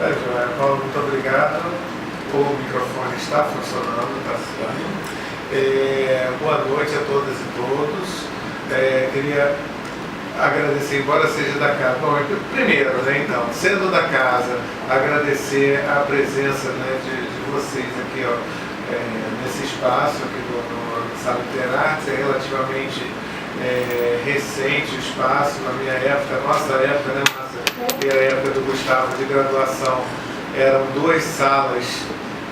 Tá, Joia. Paulo, muito obrigado. O microfone está funcionando, está sim. Boa noite a todas e todos. Queria agradecer, embora seja da casa. Bom, primeiro, né, então, sendo da casa, agradecer a presença, né, de vocês aqui, ó, nesse espaço aqui no Sala Literarte. É relativamente recente o espaço. Na minha época, nossa época, né, e a época do Gustavo de graduação, eram duas salas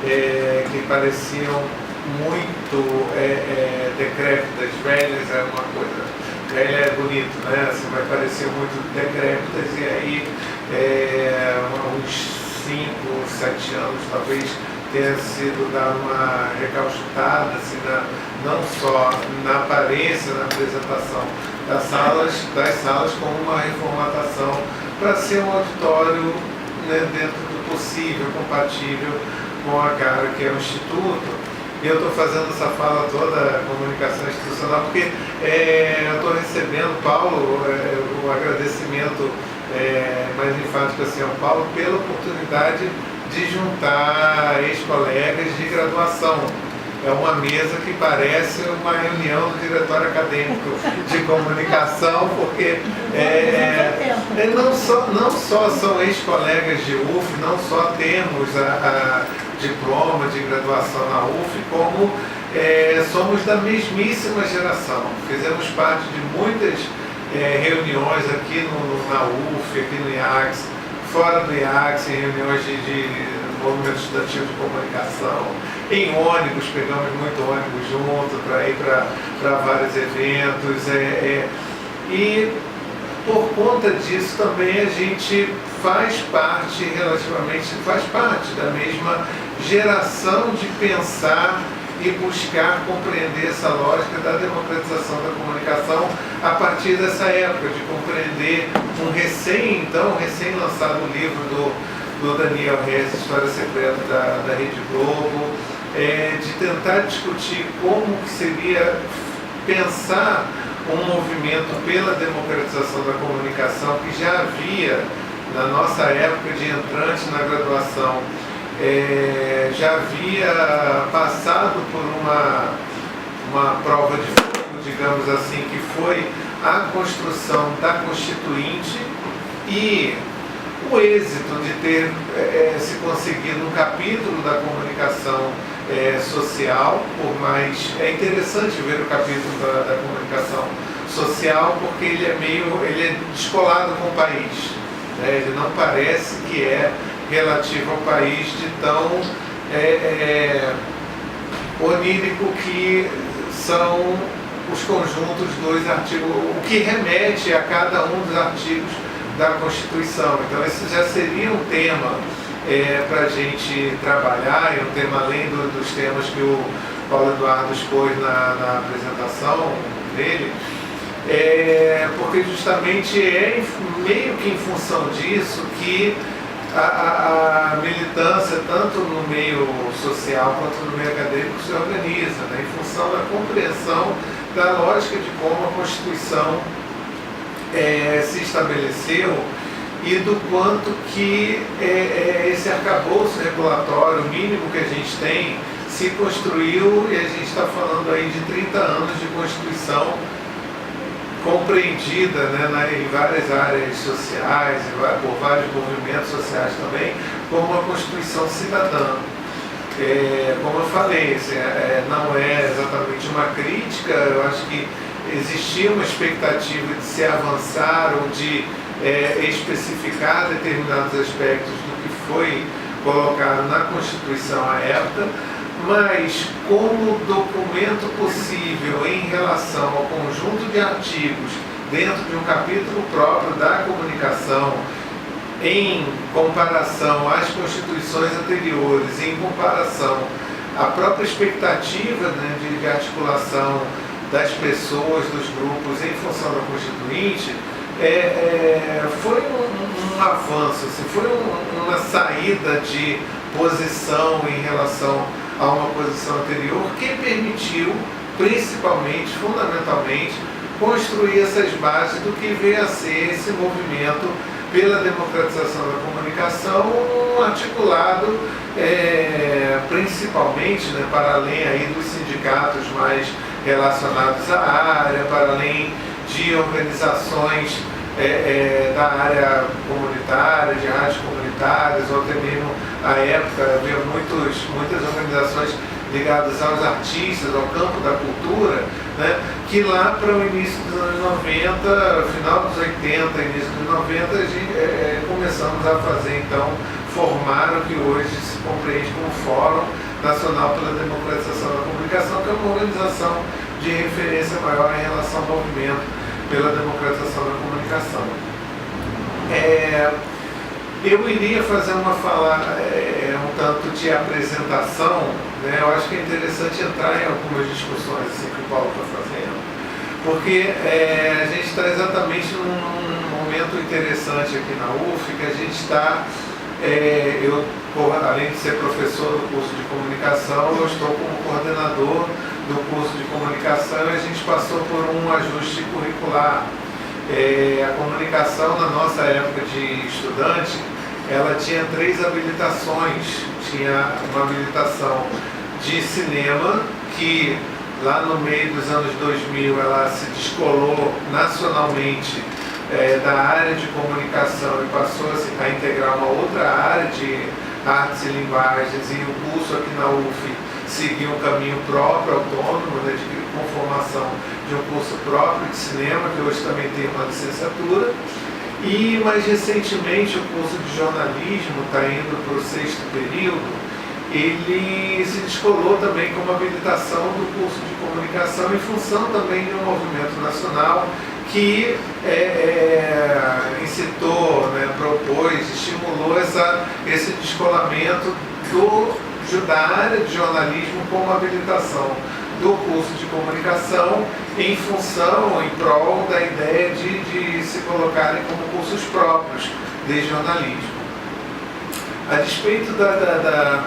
que pareciam muito decrépitas, velhas. Era uma coisa, velha é bonito, né? Assim, mas pareciam muito decrépitas. E aí, uns 5, 7 anos, talvez tenha sido dar uma recauchutada, assim, não só na aparência, na apresentação das salas, como uma reformatação para ser um auditório, né, dentro do possível, compatível com a cara que é o Instituto. E eu estou fazendo essa fala toda, comunicação institucional, porque eu estou recebendo, Paulo, o agradecimento mais enfático assim, ao Paulo, pela oportunidade de juntar ex-colegas de graduação. É uma mesa que parece uma reunião do diretório acadêmico de comunicação, porque não só são ex-colegas de UF, não só temos a diploma de graduação na UF, como somos da mesmíssima geração. Fizemos parte de muitas reuniões aqui na UF, aqui no IACS, fora do IACS, em reuniões de movimento estudativo de comunicação, em ônibus, pegamos muito ônibus junto para ir para vários eventos, e por conta disso também a gente faz parte da mesma geração de pensar e buscar compreender essa lógica da democratização da comunicação a partir dessa época, de compreender um recém-lançado livro do Daniel Reis, História Secreta da Rede Globo, de tentar discutir como que seria pensar um movimento pela democratização da comunicação que já havia, na nossa época de entrante na graduação, já havia passado por uma prova de fogo, digamos assim, que foi a construção da Constituinte e o êxito de ter se conseguido um capítulo da comunicação social, é interessante ver o capítulo da comunicação social, porque ele é descolado com o país, né? Ele não parece que é relativo ao país de tão onírico que são os conjuntos dos artigos, o que remete a cada um dos artigos da Constituição. Então esse já seria um tema para a gente trabalhar, e um tema além dos temas que o Paulo Eduardo expôs na apresentação dele, porque justamente meio que em função disso que a militância, tanto no meio social quanto no meio acadêmico, se organiza, né, em função da compreensão da lógica de como a Constituição se estabeleceu e do quanto que esse arcabouço regulatório mínimo que a gente tem se construiu, e a gente está falando aí de 30 anos de Constituição compreendida, né, em várias áreas sociais, por vários movimentos sociais também, como uma Constituição cidadã. Como eu falei, não é exatamente uma crítica. Eu acho que existia uma expectativa de se avançar ou de especificar determinados aspectos do que foi colocado na Constituição à época, mas como documento possível em relação ao conjunto de artigos dentro de um capítulo próprio da comunicação, em comparação às constituições anteriores, em comparação à própria expectativa, né, de articulação das pessoas, dos grupos em função da Constituinte, foi um avanço, assim, foi uma saída de posição em relação a uma posição anterior que permitiu, principalmente, fundamentalmente, construir essas bases do que veio a ser esse movimento pela democratização da comunicação sistema articulado principalmente, né, para além aí dos sindicatos mais relacionados à área, para além de organizações da área comunitária, de rádios comunitárias, ou até mesmo, à época, havia muitas organizações ligadas aos artistas, ao campo da cultura, né, que lá para o início dos anos 90, final dos 80, início dos 90, começamos a fazer, então, formar o que hoje se compreende como Fórum Nacional pela Democratização da Comunicação, que é uma organização de referência maior em relação ao movimento pela democratização da comunicação. Eu iria fazer uma fala um tanto de apresentação, né? Eu acho que é interessante entrar em algumas discussões assim, que o Paulo está fazendo, porque a gente está exatamente num momento interessante aqui na UF, que a gente está, além de ser professor do curso de comunicação, eu estou como coordenador do curso de comunicação e a gente passou por um ajuste curricular. A comunicação, na nossa época de estudante, ela tinha 3 habilitações. Tinha uma habilitação de cinema, que lá no meio dos anos 2000 ela se descolou nacionalmente da área de comunicação e passou a integrar uma outra área de artes e linguagens, e o curso aqui na UF seguiu um caminho próprio, autônomo, né, com formação de um curso próprio de cinema, que hoje também tem uma licenciatura. E mais recentemente o curso de jornalismo está indo para o 6º período. Ele se descolou também como habilitação do curso de comunicação, em função também de um movimento nacional que incitou, né, propôs, estimulou esse descolamento da área de jornalismo como habilitação do curso de comunicação, em função, em prol da ideia de se colocarem como cursos próprios de jornalismo. A despeito da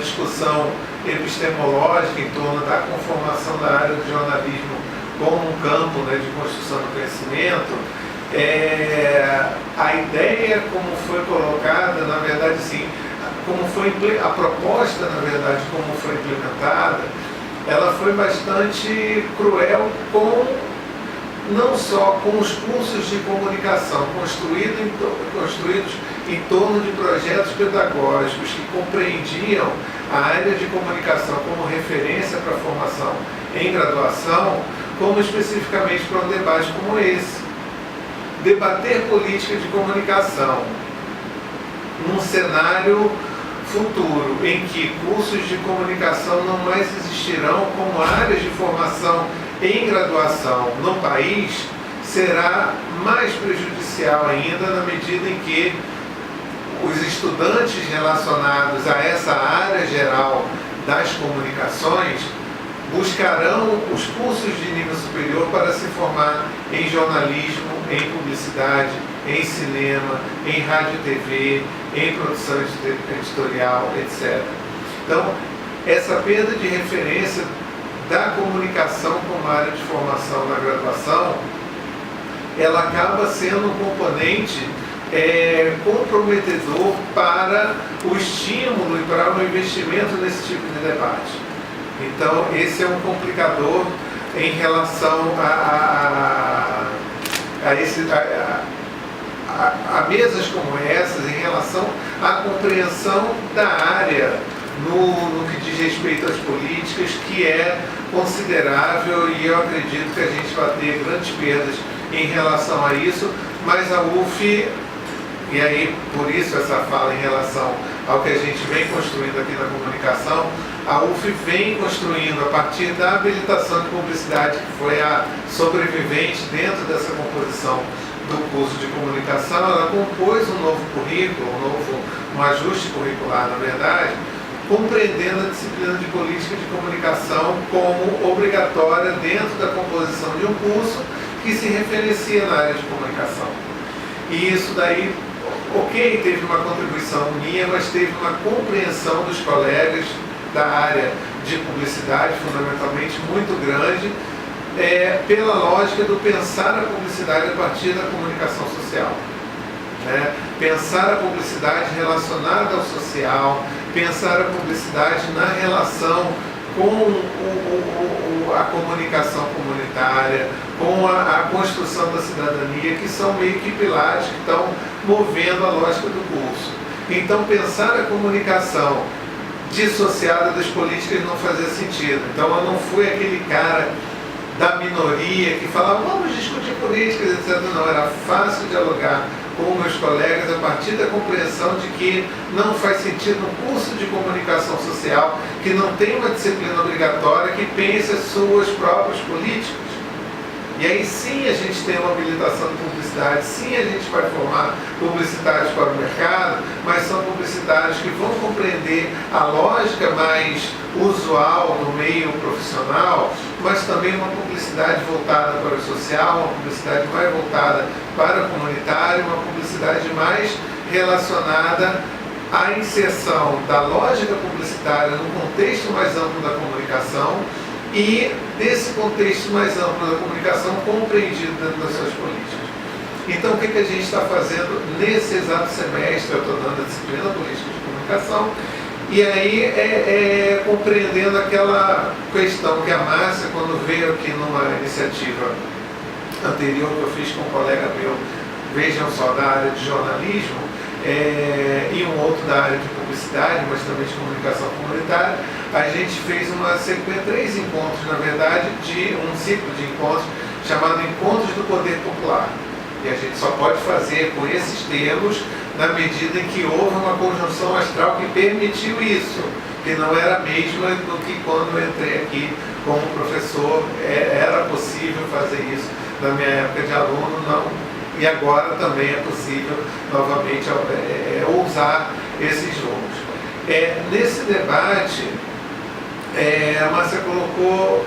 discussão epistemológica em torno da conformação da área do jornalismo como um campo, né, de construção do conhecimento, a ideia como foi colocada, na verdade, sim, a proposta, na verdade, como foi implementada, ela foi bastante cruel não só com os cursos de comunicação construídos em torno de projetos pedagógicos que compreendiam a área de comunicação como referência para a formação em graduação, como especificamente para um debate como esse. Debater política de comunicação num cenário futuro em que cursos de comunicação não mais existirão como áreas de formação em graduação no país, será mais prejudicial ainda na medida em que os estudantes relacionados a essa área geral das comunicações buscarão os cursos de nível superior para se formar em jornalismo, em publicidade, em cinema, em rádio e TV, em produção editorial, etc. Então, essa perda de referência da comunicação como área de formação na graduação, ela acaba sendo um componente comprometedor para o estímulo e para o investimento nesse tipo de debate. Então, esse é um complicador em relação a mesas como essas, em relação à compreensão da área no que diz respeito às políticas, que é considerável, e eu acredito que a gente vai ter grandes perdas em relação a isso, mas a UF, e aí por isso essa fala em relação ao que a gente vem construindo aqui na comunicação, a UF vem construindo a partir da habilitação de publicidade, que foi a sobrevivente dentro dessa composição do curso de comunicação. Ela compôs um novo currículo, um ajuste curricular, na verdade, compreendendo a disciplina de política de comunicação como obrigatória dentro da composição de um curso que se referencia na área de comunicação. E isso daí, ok, teve uma contribuição minha, mas teve uma compreensão dos colegas da área de publicidade, fundamentalmente, muito grande, pela lógica do pensar a publicidade a partir da comunicação social. né? Pensar a publicidade relacionada ao social, pensar a publicidade na relação com a comunicação comunitária, com a construção da cidadania, que são meio que pilares que estão movendo a lógica do curso. Então, pensar a comunicação dissociada das políticas não fazia sentido. Então, eu não fui aquele cara da minoria que falava, vamos discutir políticas, etc. Não, era fácil dialogar com meus colegas a partir da compreensão de que não faz sentido um curso de comunicação social que não tem uma disciplina obrigatória que pense as suas próprias políticas. E aí sim a gente tem uma habilitação de publicidade, sim a gente vai formar publicitários para o mercado, mas são publicitários que vão compreender a lógica mais usual no meio profissional, mas também uma publicidade voltada para o social, uma publicidade mais voltada para o comunitário, uma publicidade mais relacionada à inserção da lógica publicitária no contexto mais amplo da comunicação e desse contexto mais amplo da comunicação compreendido dentro das suas políticas. Então, o que a gente está fazendo nesse exato semestre? Eu estou dando a disciplina política de comunicação, e aí compreendendo aquela questão que a Márcia, quando veio aqui numa iniciativa anterior que eu fiz com um colega meu, vejam só, da área de jornalismo, e um outro da área de publicidade, mas também de comunicação comunitária, a gente fez três encontros, na verdade, de um ciclo de encontros chamado Encontros do Poder Popular. E a gente só pode fazer com esses termos na medida em que houve uma conjunção astral que permitiu isso, que não era a mesma do que quando eu entrei aqui como professor, era possível fazer isso na minha época de aluno, não. E agora também é possível, novamente, ousar esses jogos. Nesse debate, a Márcia colocou